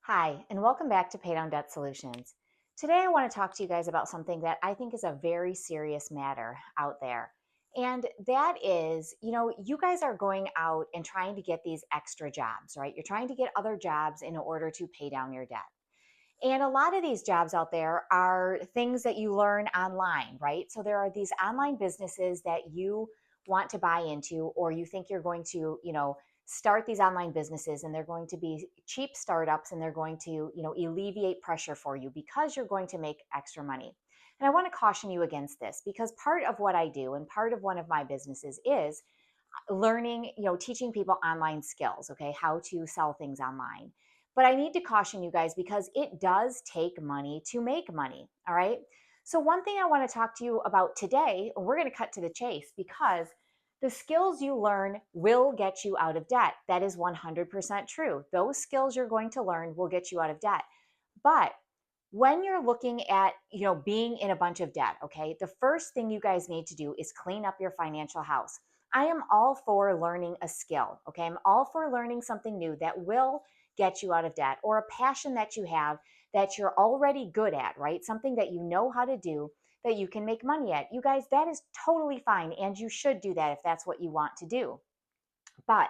Hi, and welcome back to Pay Down Debt Solutions. Today, I want to talk to you guys about something that I think is a very serious matter out there. And that is, you guys are going out and trying to get these extra jobs, right? You're trying to get other jobs in order to pay down your debt. And a lot of these jobs out there are things that you learn online, right? So there are these online businesses that you want to buy into, or you think you're going to, start these online businesses and they're going to be cheap startups and they're going to, alleviate pressure for you because you're going to make extra money. And I want to caution you against this because part of what I do and part of one of my businesses is learning, teaching people online skills, okay, how to sell things online. But I need to caution you guys because it does take money to make money, all right? So, one thing I want to talk to you about today, we're going to cut to the chase because the skills you learn will get you out of debt. That is 100% true. Those skills you're going to learn will get you out of debt. But when you're looking at, being in a bunch of debt, okay, the first thing you guys need to do is clean up your financial house. I am all for learning a skill, okay? I'm all for learning something new that will get you out of debt, or a passion that you have that you're already good at, right? Something that you know how to do that you can make money at. You guys, that is totally fine, and you should do that if that's what you want to do. But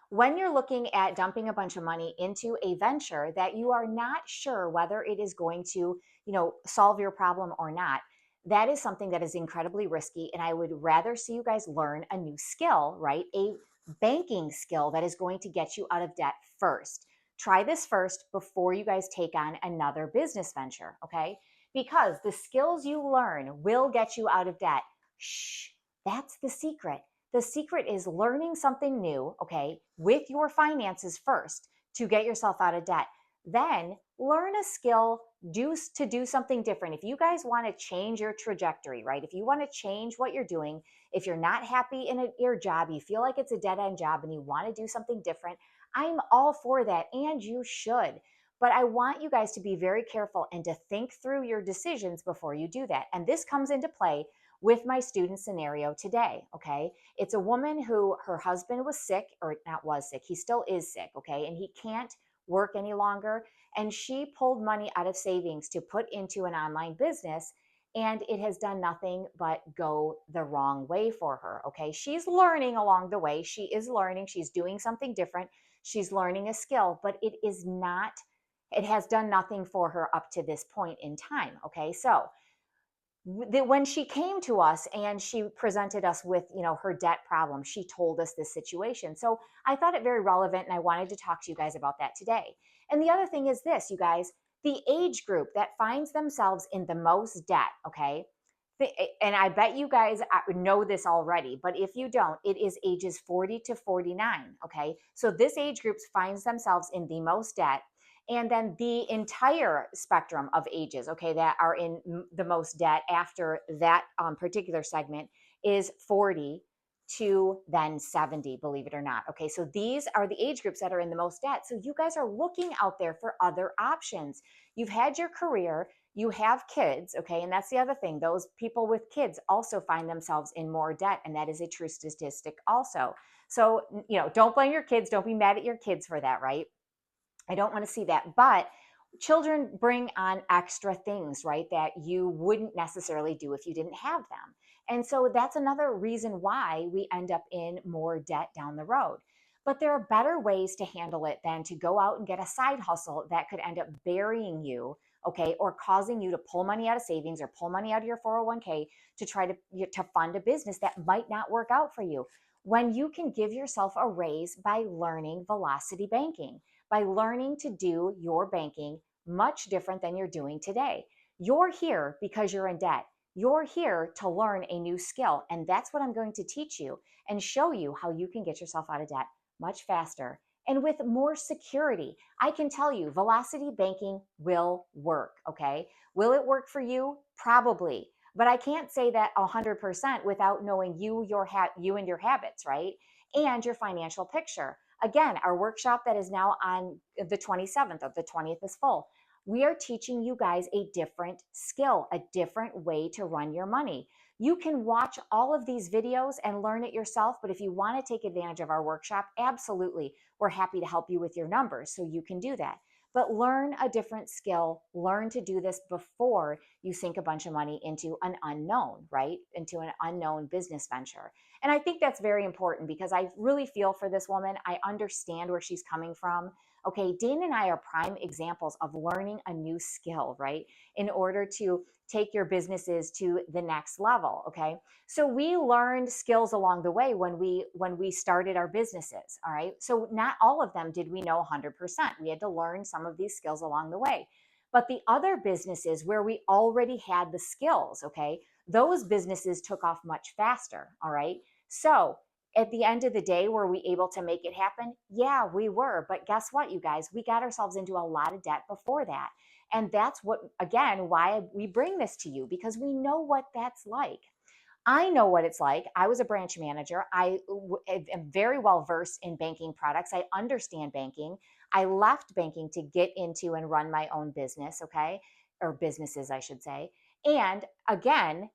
when you're looking at dumping a bunch of money into a venture that you are not sure whether it is going to, solve your problem or not, that is something that is incredibly risky. And I would rather see you guys learn a new skill, right? A banking skill that is going to get you out of debt first. Try this first before you guys take on another business venture, okay? Because the skills you learn will get you out of debt. Shh, that's the secret. The secret is learning something new, okay, with your finances first to get yourself out of debt. Then learn a skill to do something different. If you guys want to change your trajectory, right? If you want to change what you're doing, if you're not happy in your job, you feel like it's a dead end job and you want to do something different, I'm all for that, and you should. But I want you guys to be very careful and to think through your decisions before you do that. And this comes into play with my student scenario today, okay? It's a woman who her husband was sick, or not was sick, he still is sick, okay? And he can't work any longer. And she pulled money out of savings to put into an online business. And it has done nothing but go the wrong way for her, okay? She's learning along the way. She is learning. She's doing something different. She's learning a skill, but it has done nothing for her up to this point in time, okay? So, when she came to us and she presented us with, her debt problem, she told us this situation. So I thought it very relevant and I wanted to talk to you guys about that today. And the other thing is this, you guys, the age group that finds themselves in the most debt, okay? And I bet you guys know this already, but if you don't, it is ages 40 to 49, okay? So this age group finds themselves in the most debt. And then the entire spectrum of ages, okay, that are in the most debt after that particular segment is 40 to then 70, believe it or not. Okay, so these are the age groups that are in the most debt. So you guys are looking out there for other options. You've had your career, you have kids, okay, and that's the other thing. Those people with kids also find themselves in more debt, and that is a true statistic also. So, don't blame your kids. Don't be mad at your kids for that, right? I don't want to see that. But children bring on extra things, right, that you wouldn't necessarily do if you didn't have them. And so that's another reason why we end up in more debt down the road. But there are better ways to handle it than to go out and get a side hustle that could end up burying you, okay, or causing you to pull money out of savings or pull money out of your 401k to try to fund a business that might not work out for you. When you can give yourself a raise by learning velocity banking, by learning to do your banking much different than you're doing today. You're here because you're in debt. You're here to learn a new skill. And that's what I'm going to teach you and show you how you can get yourself out of debt much faster and with more security. I can tell you, velocity banking will work, okay? Will it work for you? Probably. But I can't say that 100% without knowing you and your habits, right? And your financial picture. Again, our workshop that is now on the 27th of the 20th is full. We are teaching you guys a different skill, a different way to run your money. You can watch all of these videos and learn it yourself, but if you want to take advantage of our workshop, absolutely, we're happy to help you with your numbers so you can do that. but learn a different skill. Learn to do this before you sink a bunch of money into an unknown, right? Into an unknown business venture. And I think that's very important because I really feel for this woman. I understand where she's coming from. Okay, Dane and I are prime examples of learning a new skill, right? In order to take your businesses to the next level, okay? So we learned skills along the way when we started our businesses, all right? So not all of them did we know 100%. We had to learn some of these skills along the way. But the other businesses where we already had the skills, okay, those businesses took off much faster, all right? So at the end of the day, were we able to make it happen? Yeah, we were. But guess what, you guys? We got ourselves into a lot of debt before that. And that's what, again, why we bring this to you, because we know what that's like. I know what it's like. I was a branch manager. I am very well versed in banking products. I understand banking. I left banking to get into and run my own business, okay? Or businesses, I should say. And again,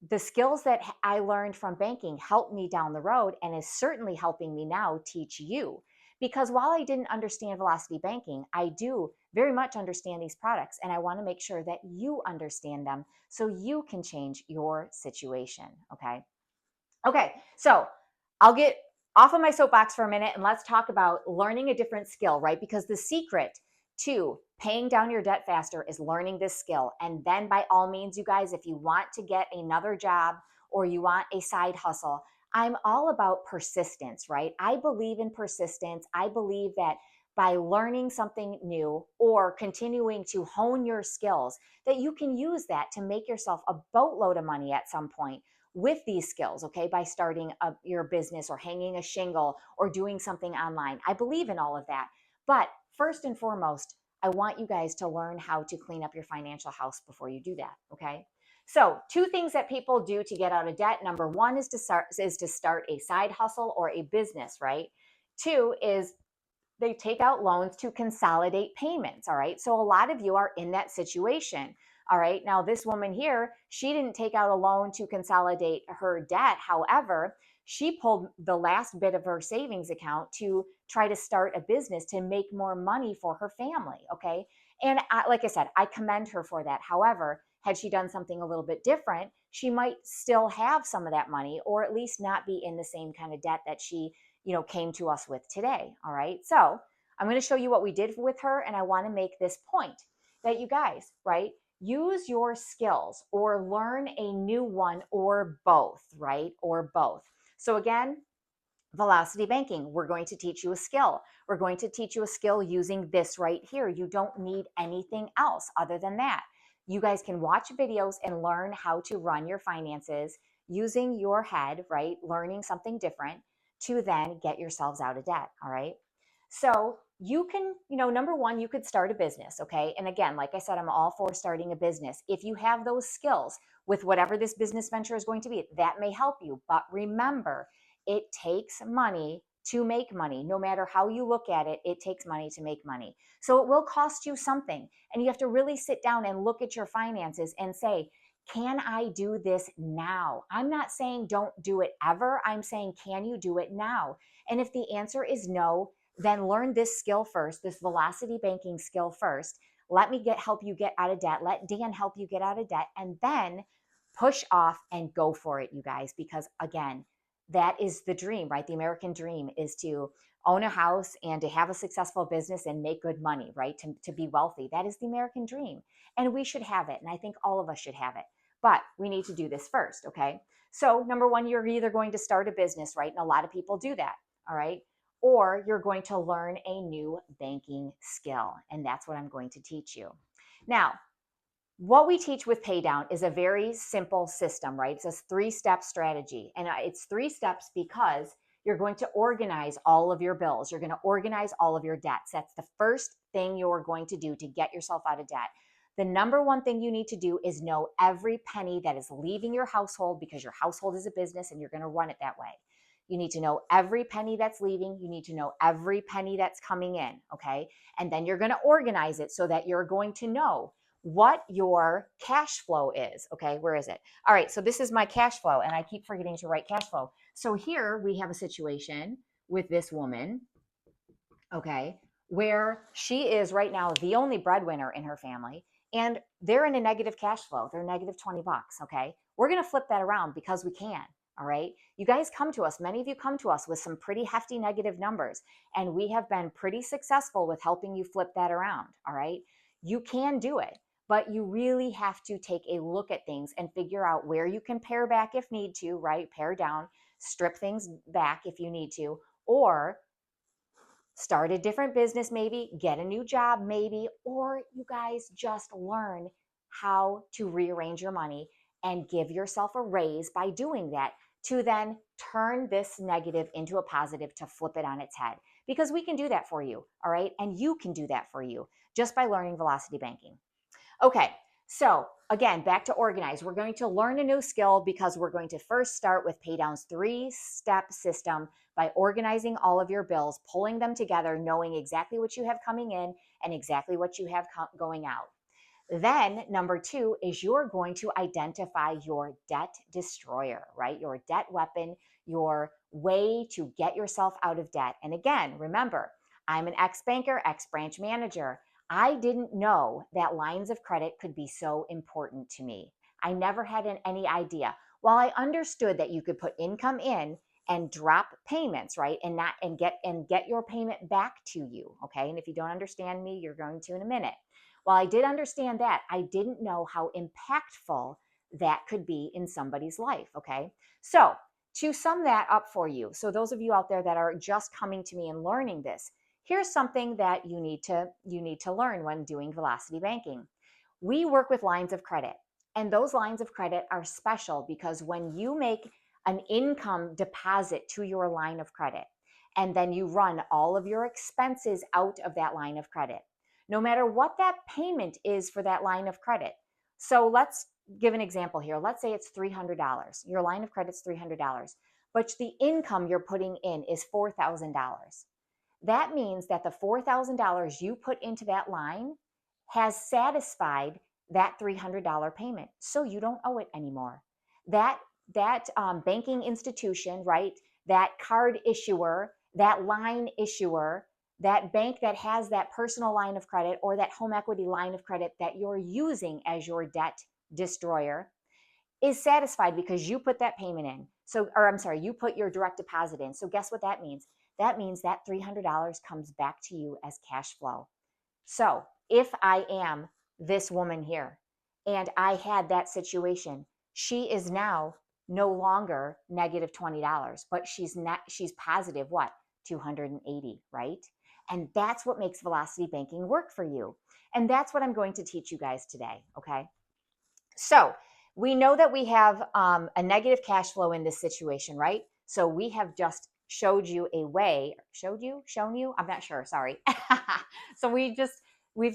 the skills that I learned from banking helped me down the road and is certainly helping me now teach you. Because while I didn't understand velocity banking, I do very much understand these products, and I want to make sure that you understand them so you can change your situation. Okay. Okay. So I'll get off of my soapbox for a minute and let's talk about learning a different skill, right? Because the secret to paying down your debt faster is learning this skill. And then by all means, you guys, if you want to get another job or you want a side hustle, I'm all about persistence, right? I believe in persistence. I believe that by learning something new or continuing to hone your skills, that you can use that to make yourself a boatload of money at some point with these skills, okay, by starting your business or hanging a shingle or doing something online. I believe in all of that. But first and foremost, I want you guys to learn how to clean up your financial house before you do that, okay? So 2 things that people do to get out of debt. Number 1 is to start a side hustle or a business, right? 2 is they take out loans to consolidate payments. All right. So a lot of you are in that situation. All right. Now, this woman here, she didn't take out a loan to consolidate her debt. However, she pulled the last bit of her savings account to try to start a business to make more money for her family. Okay. And like I said, I commend her for that. However, had she done something a little bit different, she might still have some of that money or at least not be in the same kind of debt that she came to us with today. All right. So I'm going to show you what we did with her. And I want to make this point that you guys, right, use your skills or learn a new one or both, right? Or both. So again, velocity banking, we're going to teach you a skill. We're going to teach you a skill using this right here. You don't need anything else other than that. You guys can watch videos and learn how to run your finances using your head, right? Learning something different to then get yourselves out of debt. All right. So you can, number 1, you could start a business. Okay. And again, like I said, I'm all for starting a business. If you have those skills with whatever this business venture is going to be, that may help you. But remember, it takes money to make money. No matter how you look at it, it takes money to make money. So it will cost you something. And you have to really sit down and look at your finances and say, can I do this now? I'm not saying don't do it ever. I'm saying, can you do it now? And if the answer is no, then learn this skill first, this velocity banking skill first. Let me help you get out of debt. Let Dan help you get out of debt. And then push off and go for it, you guys, because again, that is the dream, right? The American dream is to own a house and to have a successful business and make good money, right? To be wealthy. That is the American dream. And we should have it. And I think all of us should have it. But we need to do this first, okay? So number 1, you're either going to start a business, right? And a lot of people do that, all right? Or you're going to learn a new banking skill. And that's what I'm going to teach you. Now, what we teach with Paydown is a very simple system, right? It's a 3-step strategy. And it's 3 steps because you're going to organize all of your bills. You're going to organize all of your debts. That's the first thing you're going to do to get yourself out of debt. The number 1 thing you need to do is know every penny that is leaving your household, because your household is a business and you're going to run it that way. You need to know every penny that's leaving. You need to know every penny that's coming in, okay? And then you're going to organize it so that you're going to know what your cash flow is. Okay, where is it? All right, so this is my cash flow, and I keep forgetting to write cash flow. So here we have a situation with this woman, okay, where she is right now the only breadwinner in her family, and they're in a negative cash flow. They're negative 20 bucks. Okay. We're going to flip that around because we can. All right. You guys come to us. Many of you come to us with some pretty hefty negative numbers, and we have been pretty successful with helping you flip that around. All right. You can do it, but you really have to take a look at things and figure out where you can pare back if need to, right? Pare down, strip things back if you need to, or start a different business, maybe get a new job, maybe, or you guys just learn how to rearrange your money and give yourself a raise by doing that, to then turn this negative into a positive, to flip it on its head. Because we can do that for you, all right? And you can do that for you just by learning velocity banking. Okay, so again, back to organize. We're going to learn a new skill because we're going to first start with Paydown's 3-step system by organizing all of your bills, pulling them together, knowing exactly what you have coming in and exactly what you have going out. Then number 2 is you're going to identify your debt destroyer, right? Your debt weapon, your way to get yourself out of debt. And again, remember, I'm an ex-banker, ex-branch manager. I didn't know that lines of credit could be so important to me. I never had any idea. While I understood that you could put income in and drop payments, right? And get your payment back to you, okay? And if you don't understand me, you're going to in a minute. While I did understand that, I didn't know how impactful that could be in somebody's life, okay? So to sum that up for you, so those of you out there that are just coming to me and learning this, here's something that you need to learn when doing velocity banking. We work with lines of credit, and those lines of credit are special because when you make an income deposit to your line of credit, and then you run all of your expenses out of that line of credit, no matter what that payment is for that line of credit. So let's give an example here. Let's say it's $300. Your line of credit's $300, but the income you're putting in is $4,000. That means that the $4,000 you put into that line has satisfied that $300 payment. So you don't owe it anymore. That banking institution, right? That card issuer, that line issuer, that bank that has that personal line of credit or that home equity line of credit that you're using as your debt destroyer is satisfied because you put that payment in. You put your direct deposit in. So guess what that means? That means that $300 comes back to you as cash flow. So if I am this woman here and I had that situation, she is now no longer negative $20, but she's positive what? 280, right? And that's what makes velocity banking work for you. And that's what I'm going to teach you guys today, okay? So we know that we have a negative cash flow in this situation, right? So we have just shown you? I'm not sure, sorry. So we've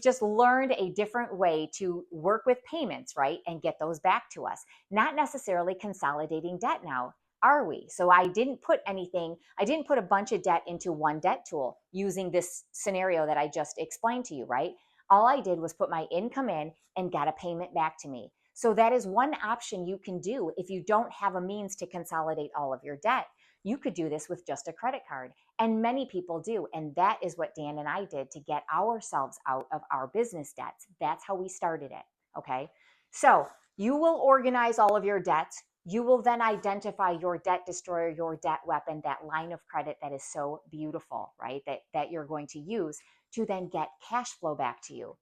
just learned a different way to work with payments, right? And get those back to us. Not necessarily consolidating debt now, are we? So I didn't put a bunch of debt into one debt tool using this scenario that I just explained to you, right? All I did was put my income in and got a payment back to me. So that is one option you can do if you don't have a means to consolidate all of your debt. You could do this with just a credit card, and many people do. And that is what Dan and I did to get ourselves out of our business debts. That's how we started it, okay? So you will organize all of your debts. You will then identify your debt destroyer, your debt weapon, that line of credit that is so beautiful, right? That you're going to use to then get cash flow back to you.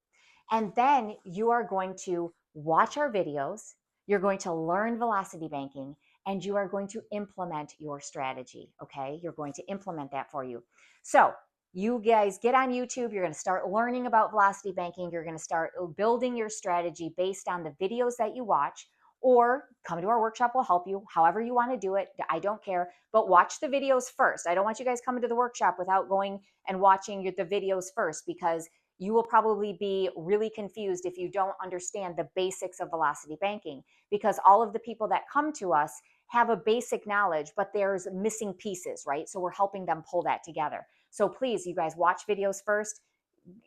And then you are going to watch our videos. You're going to learn velocity banking, and you are going to implement your strategy, okay? You're going to implement that for you. So you guys get on YouTube. You're going to start learning about velocity banking. You're going to start building your strategy based on the videos that you watch, or come to our workshop. We'll help you however you want to do it. I don't care, but watch the videos first. I don't want you guys coming to the workshop without going and watching the videos first, because you will probably be really confused if you don't understand the basics of velocity banking, because all of the people that come to us have a basic knowledge, but there's missing pieces, right? So we're helping them pull that together. So please, you guys, watch videos first,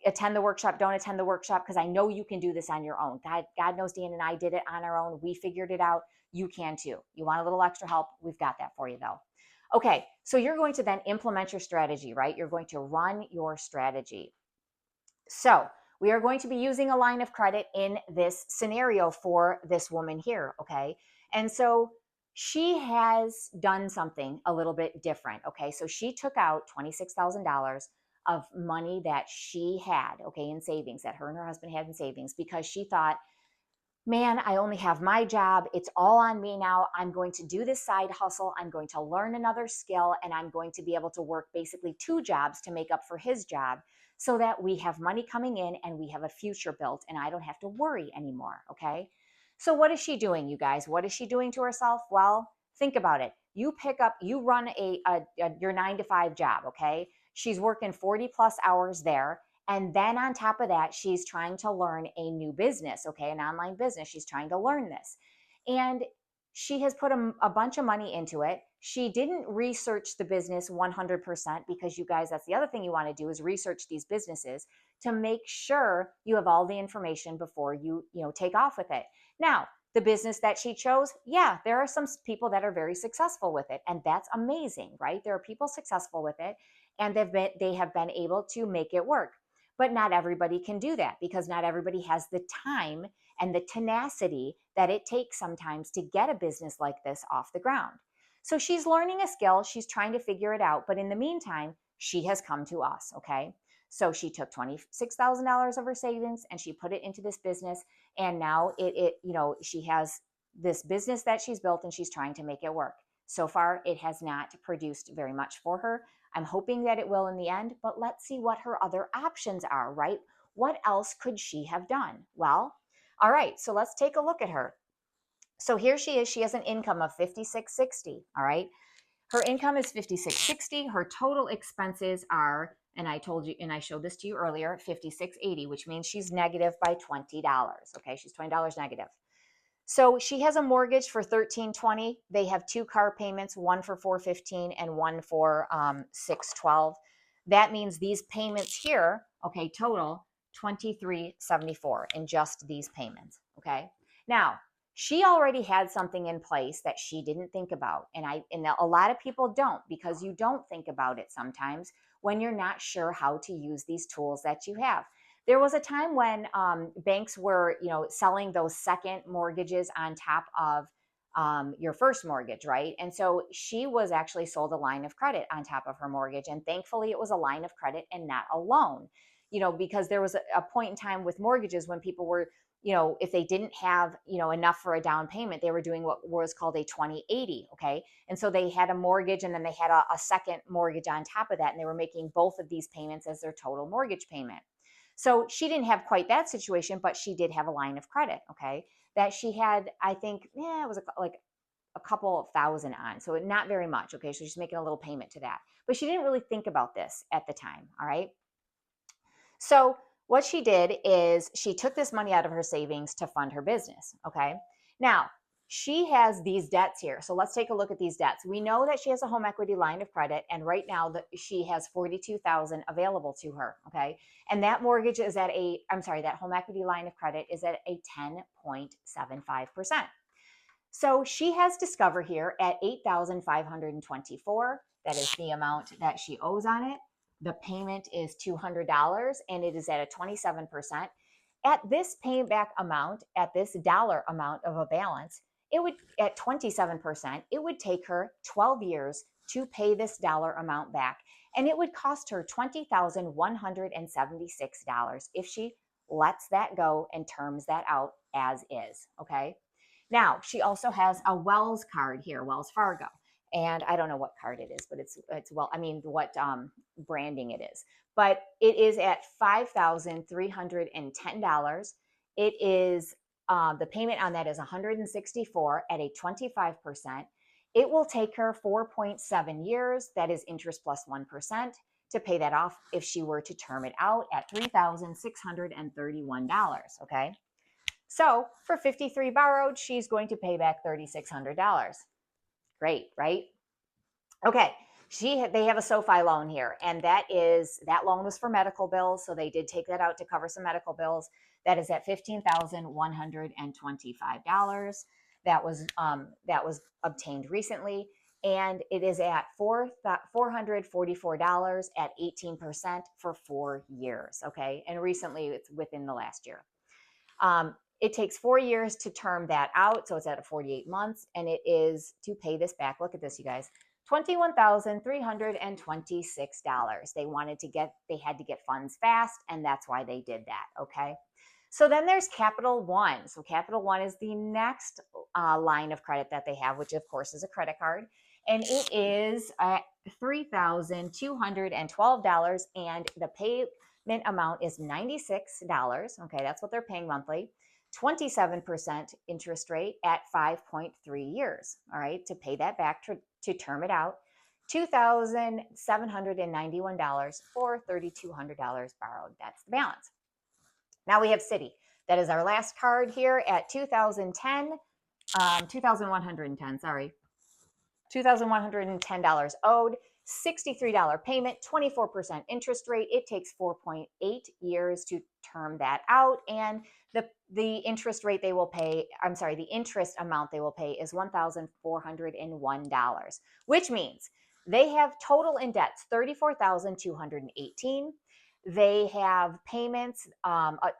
attend the workshop, don't attend the workshop, because I know you can do this on your own. God knows Dan and I did it on our own. We figured it out. You can too. You want a little extra help? We've got that for you though. Okay, so you're going to then implement your strategy, right? You're going to run your strategy. So we are going to be using a line of credit in this scenario for this woman here, okay? And so she has done something a little bit different, okay? So she took out $26,000 of money that she had, okay, in savings, that her and her husband had in savings, because she thought, man, I only have my job. It's all on me now. I'm going to do this side hustle. I'm going to learn another skill, and I'm going to be able to work basically 2 jobs to make up for his job so that we have money coming in and we have a future built and I don't have to worry anymore. Okay. So, what is she doing, you guys? What is she doing to herself? Well, think about it. You run your 9 to 5 job. Okay. She's working 40 plus hours there. And then on top of that, she's trying to learn a new business, okay, an online business. She's trying to learn this. And she has put a bunch of money into it. She didn't research the business 100% because, you guys, that's the other thing you want to do is research these businesses to make sure you have all the information before you take off with it. Now, the business that she chose, yeah, there are some people that are very successful with it, and that's amazing, right? There are people successful with it, and they have been able to make it work. But not everybody can do that because not everybody has the time and the tenacity that it takes sometimes to get a business like this off the ground. So she's learning a skill, she's trying to figure it out, but in the meantime, she has come to us, okay? So she took $26,000 of her savings and she put it into this business, and now she has this business that she's built and she's trying to make it work. So far, it has not produced very much for her. I'm hoping that it will in the end, but let's see what her other options are, right? What else could she have done? Well, all right, so let's take a look at her. So here she is. She has an income of $56.60, all right? Her income is $56.60. Her total expenses are, and I told you, and I showed this to you earlier, $56.80, which means she's negative by $20, okay? She's $20 negative. So she has a mortgage for $1,320. They have 2 car payments, one for $415 and one for $612. That means these payments here, okay, total $23.74 in just these payments. Okay. Now she already had something in place that she didn't think about, and a lot of people don't, because you don't think about it sometimes when you're not sure how to use these tools that you have. There was a time when banks were, selling those second mortgages on top of your first mortgage, right? And so she was actually sold a line of credit on top of her mortgage. And thankfully, it was a line of credit and not a loan, because there was a point in time with mortgages when people were, if they didn't have, enough for a down payment, they were doing what was called a 20/80. Okay. And so they had a mortgage and then they had a second mortgage on top of that. And they were making both of these payments as their total mortgage payment. So she didn't have quite that situation, but she did have a line of credit, okay, that she had, I think, it was like a couple of thousand on. So not very much, okay? So she's making a little payment to that. But she didn't really think about this at the time, all right? So what she did is she took this money out of her savings to fund her business, okay? Now, she has these debts here. So let's take a look at these debts. We know that she has a home equity line of credit, and right now she has $42,000 available to her, okay? And that mortgage is at that home equity line of credit is at a 10.75%. So she has Discover here at $8,524. That is the amount that she owes on it. The payment is $200 and it is at a 27%. At this payback amount, at this dollar amount of a balance, at 27%, it would take her 12 years to pay this dollar amount back. And it would cost her $20,176 if she lets that go and terms that out as is. Okay. Now, she also has a Wells card here, Wells Fargo. And I don't know what card it is, but what branding it is. But it is at $5,310. It is the payment on that is $164 at a 25%. It will take her 4.7 years. That is interest plus 1% to pay that off if she were to term it out at $3,631. Okay. So for 53 borrowed, she's going to pay back $3,600. Great, right? Okay. They have a SoFi loan here, and that loan was for medical bills. So they did take that out to cover some medical bills. That is at $15,125. That was obtained recently. and it is at $444 at 18% for 4 years, okay? And recently it's within the last year. It takes 4 years to term that out, so it's at 48 months, and it is to pay this back. Look at this, you guys. $21,326. They had to get funds fast, and that's why they did that, okay? So then there's Capital One. So Capital One is the next line of credit that they have, which of course is a credit card. And it is $3,212, and the payment amount is $96. Okay, that's what they're paying monthly. 27% interest rate at 5.3 years. All right, to pay that back to term it out. $2,791 for $3,200 borrowed. That's the balance. Now we have Citi. That is our last card here at $2,110, sorry. $2,110 owed, $63 payment, 24% interest rate. It takes 4.8 years to term that out, and the interest rate they will pay, the interest amount they will pay is $1,401, which means they have total in debts $34,218. They have payments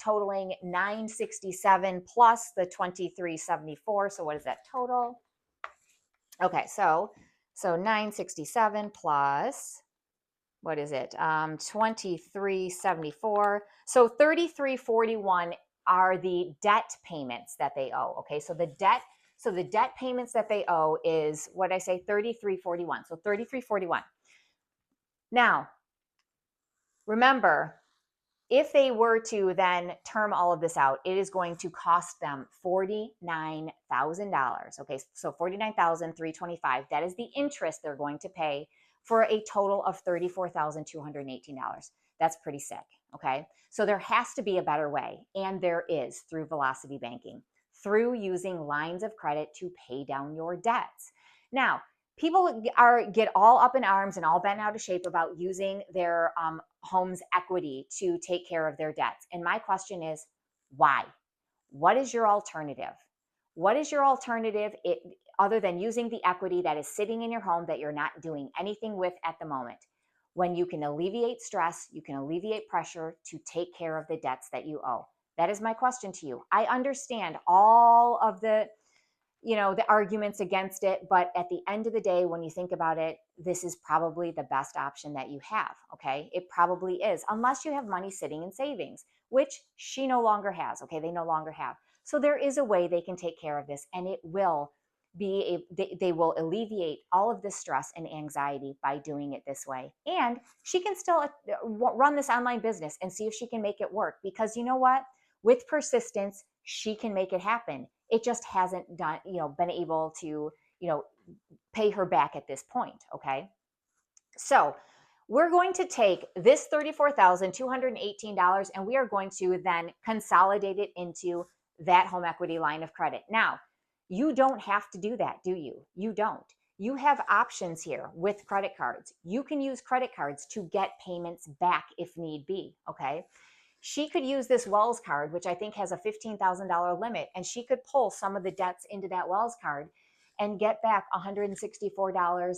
totaling $967 plus the $2374. So what is that total? Okay, so 967 plus, what is it? 2374. So 3341 are the debt payments that they owe. Okay, so the debt payments that they owe is, what did I say, 3341. So 3341. Now, remember, if they were to then term all of this out, it is going to cost them $49,000. Okay, so $49,325. That is the interest they're going to pay for a total of $34,218. That's pretty sick. Okay, so there has to be a better way, and there is, through Velocity Banking, through using lines of credit to pay down your debts. Now, people get all up in arms and all bent out of shape about using their home's equity to take care of their debts. And my question is, why? What is your alternative? What is your alternative other than using the equity that is sitting in your home that you're not doing anything with at the moment? When you can alleviate stress, you can alleviate pressure to take care of the debts that you owe. That is my question to you. I understand all of the arguments against it, but at the end of the day, when you think about it, this is probably the best option that you have, okay? It probably is, unless you have money sitting in savings, which she no longer has, okay? They no longer have. So there is a way they can take care of this, and it will they will alleviate all of this stress and anxiety by doing it this way. And she can still run this online business and see if she can make it work, because you know what? With persistence, she can make it happen. It just hasn't been able to, pay her back at this point, okay? So we're going to take this $34,218 and we are going to then consolidate it into that home equity line of credit. Now, you don't have to do that, do you? You don't. You have options here with credit cards. You can use credit cards to get payments back if need be, okay? She could use this Wells card, which I think has a $15,000 limit, and she could pull some of the debts into that Wells card and get back $164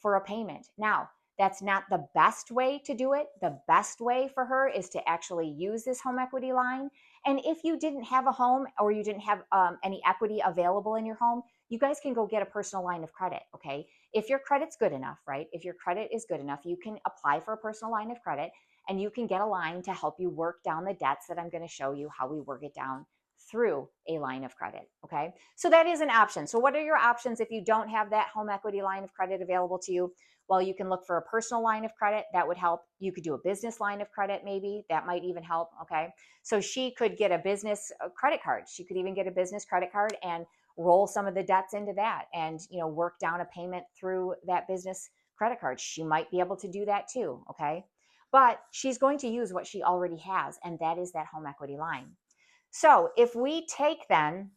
for a payment. Now, that's not the best way to do it. The best way for her is to actually use this home equity line. And if you didn't have a home or you didn't have any equity available in your home, you guys can go get a personal line of credit, okay? If your credit's good enough, right? If your credit is good enough, you can apply for a personal line of credit and you can get a line to help you work down the debts that I'm going to show you how we work it down through a line of credit, okay? So that is an option. So what are your options if you don't have that home equity line of credit available to you? Well, you can look for a personal line of credit. That would help. You could do a business line of credit maybe. That might even help, okay? So she could get a business credit card. She could even get a business credit card and roll some of the debts into that and, work down a payment through that business credit card. She might be able to do that too, okay? But she's going to use what she already has, and that is that home equity line. So if we take then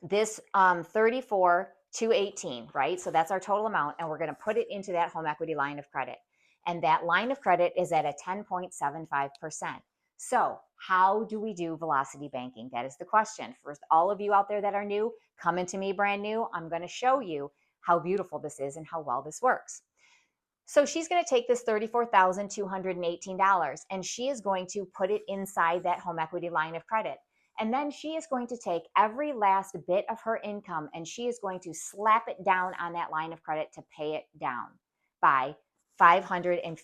this 34,218, right? So that's our total amount, and we're going to put it into that home equity line of credit. And that line of credit is at a 10.75%. So how do we do velocity banking? That is the question. For all of you out there that are new, coming to me brand new, I'm going to show you how beautiful this is and how well this works. So she's going to take this $34,218 and she is going to put it inside that home equity line of credit. And then she is going to take every last bit of her income and she is going to slap it down on that line of credit to pay it down by 500 and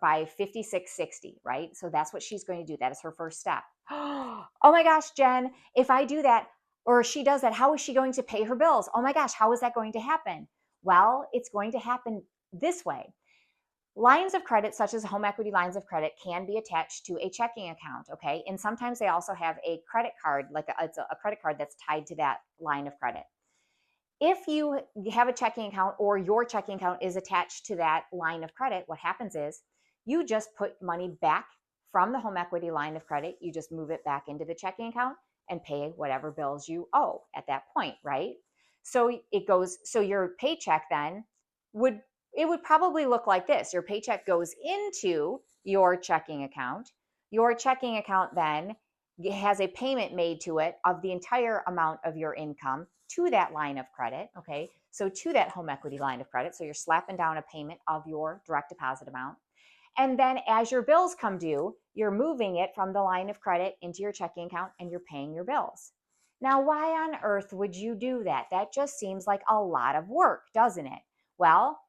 by 5660, right? So that's what she's going to do. That is her first step. Oh my gosh, Jen, if I do that or she does that, how is she going to pay her bills? Oh my gosh, how is that going to happen? Well, it's going to happen this way. Lines of credit, such as home equity lines of credit, can be attached to a checking account, okay? And sometimes they also have a credit card, like it's a credit card that's tied to that line of credit. If you have a checking account or your checking account is attached to that line of credit, what happens is you just put money back from the home equity line of credit, you just move it back into the checking account and pay whatever bills you owe at that point, right? So it goes, so your paycheck then would probably look like this. Your paycheck goes into your checking account. Your checking account then has a payment made to it of the entire amount of your income to that line of credit, okay? So to that home equity line of credit. So you're slapping down a payment of your direct deposit amount. And then as your bills come due, you're moving it from the line of credit into your checking account and you're paying your bills. Now, why on earth would you do that? That just seems like a lot of work, doesn't it? Well,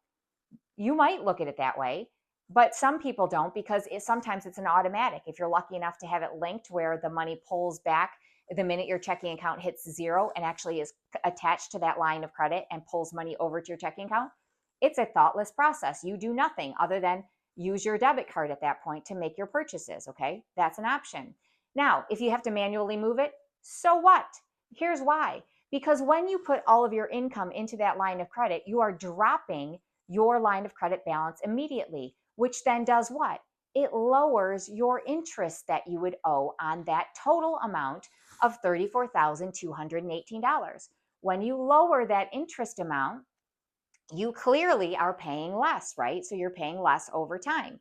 you might look at it that way, but some people don't because sometimes it's an automatic. If you're lucky enough to have it linked where the money pulls back the minute your checking account hits zero and actually is attached to that line of credit and pulls money over to your checking account, it's a thoughtless process. You do nothing other than use your debit card at that point to make your purchases, okay? That's an option. Now, if you have to manually move it, so what? Here's why. Because when you put all of your income into that line of credit, you are dropping your line of credit balance immediately, which then does what? It lowers your interest that you would owe on that total amount of $34,218. When you lower that interest amount, you clearly are paying less, right? So you're paying less over time.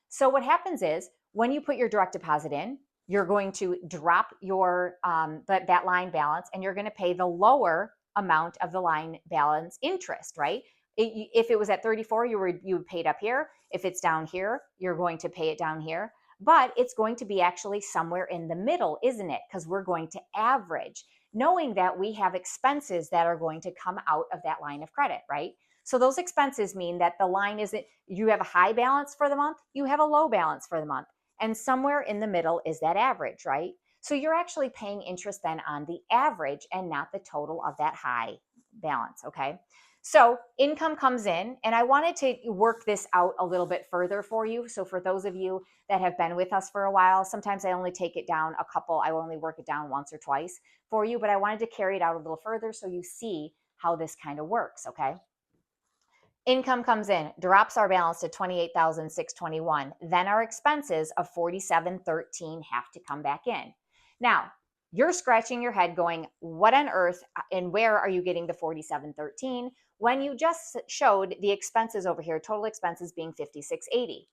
So what happens is when you put your direct deposit in, you're going to drop your that line balance and you're going to pay the lower amount of the line balance interest, right? If it was at 34, you would pay it up here. If it's down here, you're going to pay it down here. But it's going to be actually somewhere in the middle, isn't it? Because we're going to average, knowing that we have expenses that are going to come out of that line of credit, right? So those expenses mean that the line isn't, you have a high balance for the month, you have a low balance for the month. And somewhere in the middle is that average, right? So you're actually paying interest then on the average and not the total of that high balance, okay? So income comes in, and I wanted to work this out a little bit further for you. So for those of you that have been with us for a while, sometimes I only take it down I only work it down once or twice for you, but I wanted to carry it out a little further so you see how this kind of works, okay? Income comes in, drops our balance to $28,621. Then our expenses of $47,13 have to come back in. Now, you're scratching your head going, what on earth and where are you getting the $47,13 when you just showed the expenses over here, total expenses being $56,80?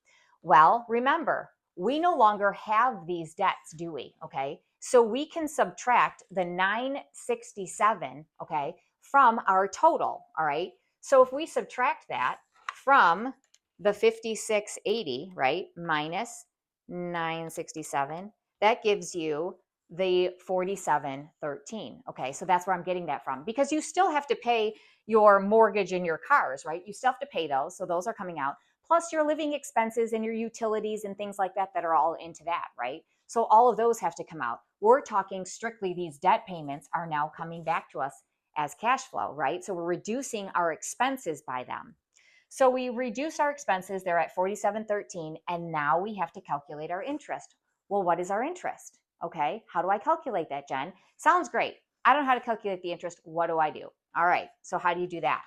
Well, remember, we no longer have these debts, do we? Okay, so we can subtract the $967, okay, from our total, all right? So if we subtract that from the $56.80, right, minus $967, that gives you the $47.13. Okay, so that's where I'm getting that from, because you still have to pay your mortgage and your cars, right? You still have to pay those, so those are coming out. Plus your living expenses and your utilities and things like that are all into that, right? So all of those have to come out. We're talking strictly these debt payments are now coming back to us as cash flow, right? So we're reducing our expenses by them. So we reduce our expenses, they're at $47.13, and now we have to calculate our interest. Well, what is our interest? Okay, how do I calculate that, Jen? Sounds great. I don't know how to calculate the interest. What do I do? All right, so how do you do that?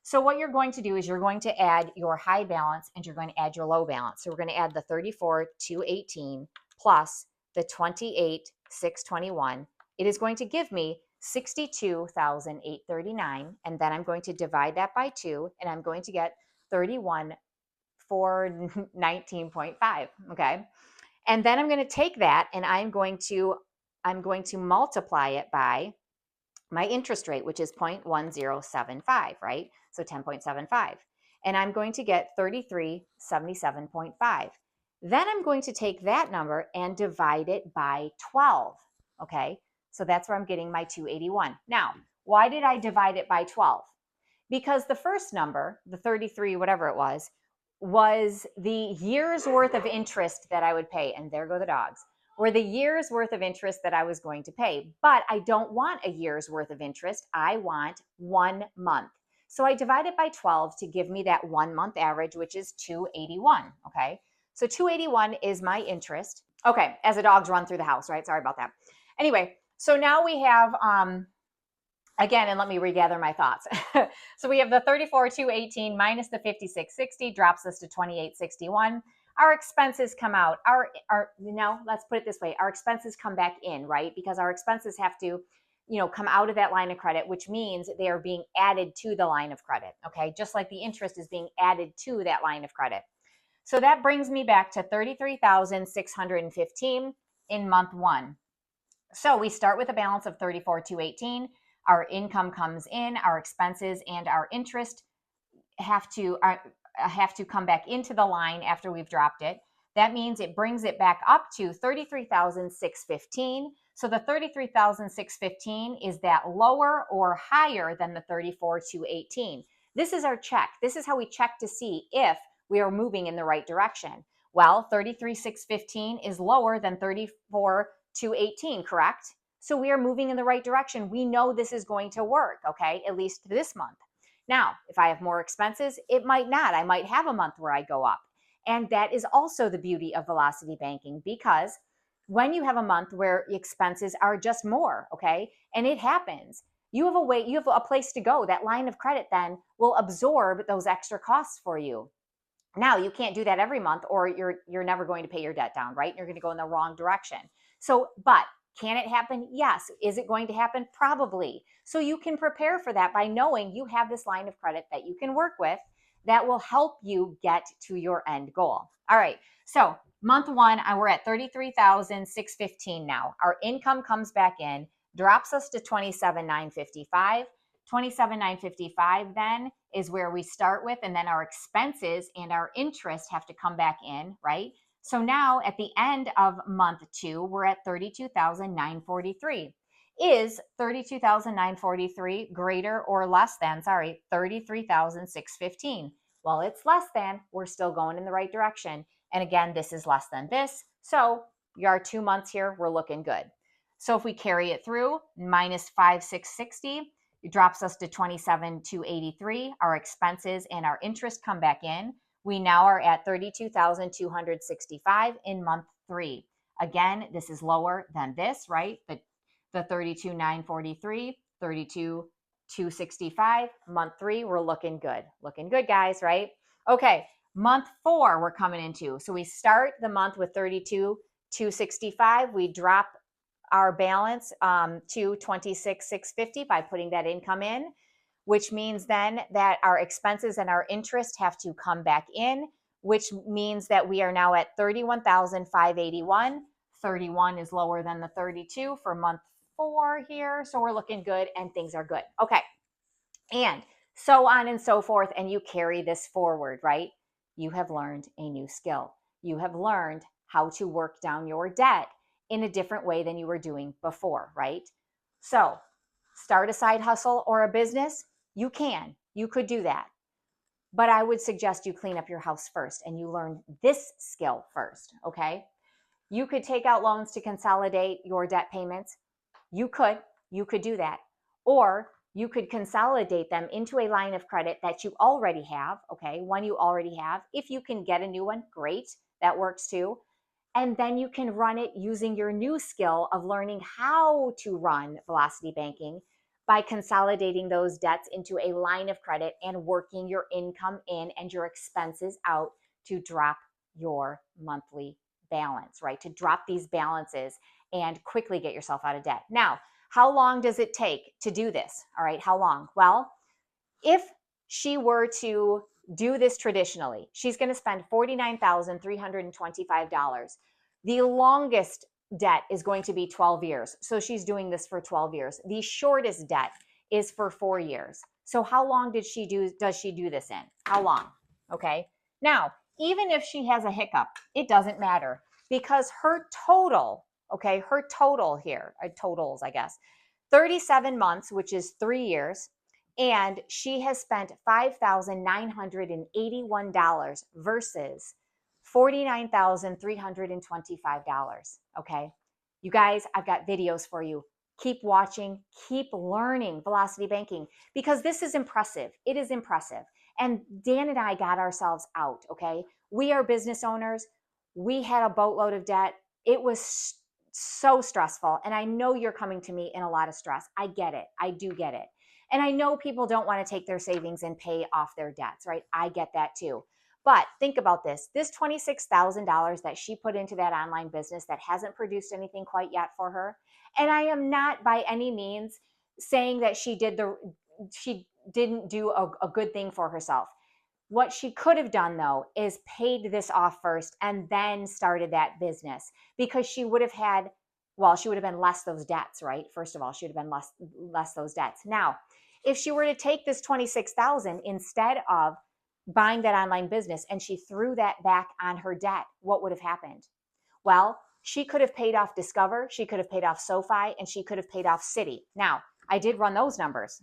So what you're going to do is you're going to add your high balance and you're going to add your low balance. So we're going to add the $34,218 plus the $28,621. It is going to give me $62,839, and then I'm going to divide that by 2, and I'm going to get 31,419.5, okay? And then I'm going to take that and I'm going to multiply it by my interest rate, which is 0.1075, right? So 10.75. And I'm going to get 3377.5. Then I'm going to take that number and divide it by 12, okay? So that's where I'm getting my 281. Now, why did I divide it by 12? Because the first number, the 33, whatever it was the year's worth of interest that I would pay. And there go the dogs. Or the year's worth of interest that I was going to pay. But I don't want a year's worth of interest. I want 1 month. So I divide it by 12 to give me that 1 month average, which is 281, okay? So 281 is my interest. Okay, as the dogs run through the house, right? Sorry about that. Anyway, so now we have, again, and let me regather my thoughts. So we have the 34,218 minus the 5660 drops us to 2861. Our expenses come out. Let's put it this way. Our expenses come back in, right? Because our expenses have to, come out of that line of credit, which means they are being added to the line of credit, okay? Just like the interest is being added to that line of credit. So that brings me back to 33,615 in month 1. So we start with a balance of 34,218. Our income comes in, our expenses and our interest have to come back into the line after we've dropped it. That means it brings it back up to 33,615. So the 33,615, is that lower or higher than the 34,218? This is our check. This is how we check to see if we are moving in the right direction. Well, 33,615 is lower than 34,218, correct? So we are moving in the right direction. We know this is going to work, okay, at least this month. Now, if I have more expenses, it might not. I might have a month where I go up. And that is also the beauty of velocity banking, because when you have a month where expenses are just more, okay, and it happens, you have a place to go. That line of credit then will absorb those extra costs for you. Now, you can't do that every month, or you're never going to pay your debt down, right? You're going to go in the wrong direction. So, but can it happen? Yes. Is it going to happen? Probably. So you can prepare for that by knowing you have this line of credit that you can work with that will help you get to your end goal. All right. So month 1, we're at 33,615 now. Our income comes back in, drops us to 27,955. 27,955 then is where we start with, and then our expenses and our interest have to come back in, right? So now at the end of month 2, we're at 32,943. Is 32,943 greater or less than, 33,615? Well, it's less than. We're still going in the right direction. And again, this is less than this. So our 2 months here, we're looking good. So if we carry it through, minus 5,660, it drops us to 27,283. Our expenses and our interest come back in. We now are at 32,265 in month 3. Again, this is lower than this, right? The 32,943, 32,265. Month 3, we're looking good. Looking good, guys, right? Okay, month 4 we're coming into. So we start the month with 32,265. We drop our balance to 26,650 by putting that income in, which means then that our expenses and our interest have to come back in, which means that we are now at 31,581. 31 is lower than the 32 for month 4 here. So we're looking good and things are good. Okay. And so on and so forth. And you carry this forward, right? You have learned a new skill. You have learned how to work down your debt in a different way than you were doing before, right? So start a side hustle or a business. You could do that. But I would suggest you clean up your house first and you learn this skill first, okay? You could take out loans to consolidate your debt payments. You could do that. Or you could consolidate them into a line of credit that you already have, okay? One you already have. If you can get a new one, great. That works too. And then you can run it using your new skill of learning how to run velocity banking by consolidating those debts into a line of credit and working your income in and your expenses out to drop your monthly balance, right? To drop these balances and quickly get yourself out of debt. Now, how long does it take to do this? All right, how long? Well, if she were to do this traditionally, she's going to spend $49,325. The longest debt is going to be 12 years. So she's doing this for 12 years. The shortest debt is for 4 years. So how long does she do this in? How long? Okay. Now, even if she has a hiccup, it doesn't matter because her total, okay, her total here, totals, I guess, 37 months, which is 3 years, and she has spent $5,981 versus $49,325. Okay. You guys, I've got videos for you. Keep watching, keep learning velocity banking because this is impressive. It is impressive. And Dan and I got ourselves out. Okay. We are business owners. We had a boatload of debt. It was so stressful. And I know you're coming to me in a lot of stress. I get it. I do get it. And I know people don't want to take their savings and pay off their debts, right? I get that too. But think about this $26,000 that she put into that online business that hasn't produced anything quite yet for her. And I am not by any means saying that she didn't do a good thing for herself. What she could have done though is paid this off first and then started that business because she would have been less those debts, right? First of all, she would have been less those debts. Now, if she were to take this $26,000 instead of buying that online business and she threw that back on her debt, what would have happened? Well, she could have paid off Discover, she could have paid off SoFi, and she could have paid off Citi. Now, I did run those numbers.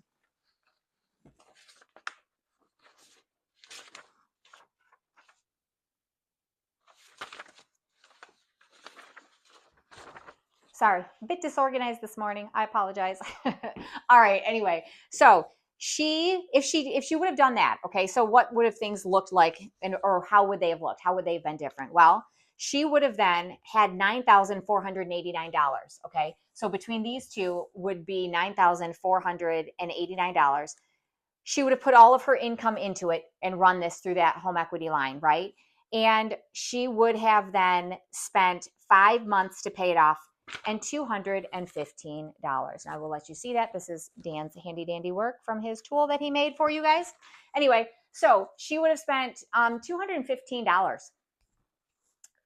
Sorry, a bit disorganized this morning. I apologize. All right, anyway, so if she would have done that, okay, so what would have things looked like or how would they have looked? How would they have been different? Well, she would have then had $9,489, okay? So between these two would be $9,489. She would have put all of her income into it and run this through that home equity line, right? And she would have then spent 5 months to pay it off and $215. I will let you see that. This is Dan's handy dandy work from his tool that he made for you guys. Anyway, so she would have spent $215,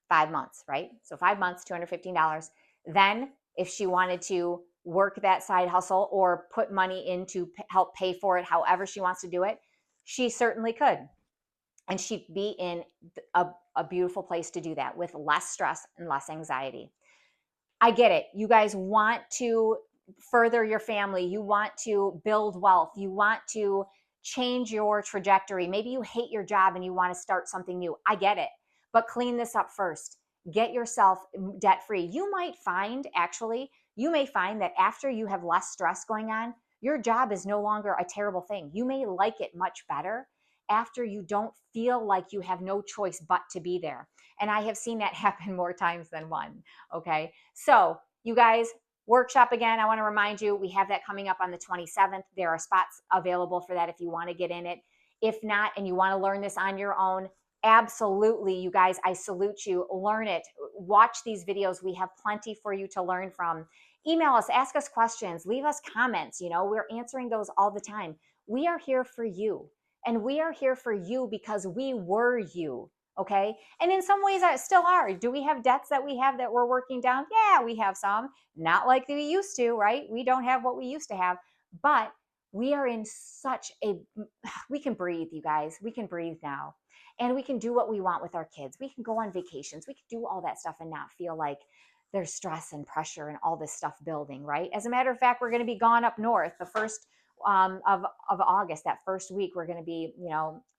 5 months, right? So 5 months, $215. Then if she wanted to work that side hustle or put money in to help pay for it, however she wants to do it, she certainly could. And she'd be in a beautiful place to do that with less stress and less anxiety. I get it. You guys want to further your family. You want to build wealth. You want to change your trajectory. Maybe you hate your job and you want to start something new. I get it. But clean this up first. Get yourself debt free. You may find that after you have less stress going on, your job is no longer a terrible thing. You may like it much better after you don't feel like you have no choice but to be there. And I have seen that happen more times than one. Okay. So you guys, workshop again. I want to remind you, we have that coming up on the 27th. There are spots available for that if you want to get in it. If not, and you want to learn this on your own, absolutely, you guys, I salute you. Learn it. Watch these videos. We have plenty for you to learn from. Email us, ask us questions, leave us comments. We're answering those all the time. We are here for you. And we are here for you because we were you, okay? And in some ways, I still are. Do we have debts that we have that we're working down? Yeah, we have some. Not like we used to, right? We don't have what we used to have. But we are in we can breathe, you guys. We can breathe now. And we can do what we want with our kids. We can go on vacations. We can do all that stuff and not feel like there's stress and pressure and all this stuff building, right? As a matter of fact, we're going to be gone up north the first of August. That first week, we're going to be,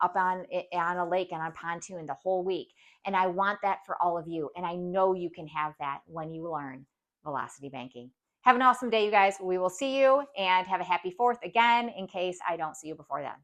up on a lake and on pontoon the whole week. And I want that for all of you. And I know you can have that when you learn velocity banking. Have an awesome day, you guys. We will see you and have a happy 4th again in case I don't see you before then.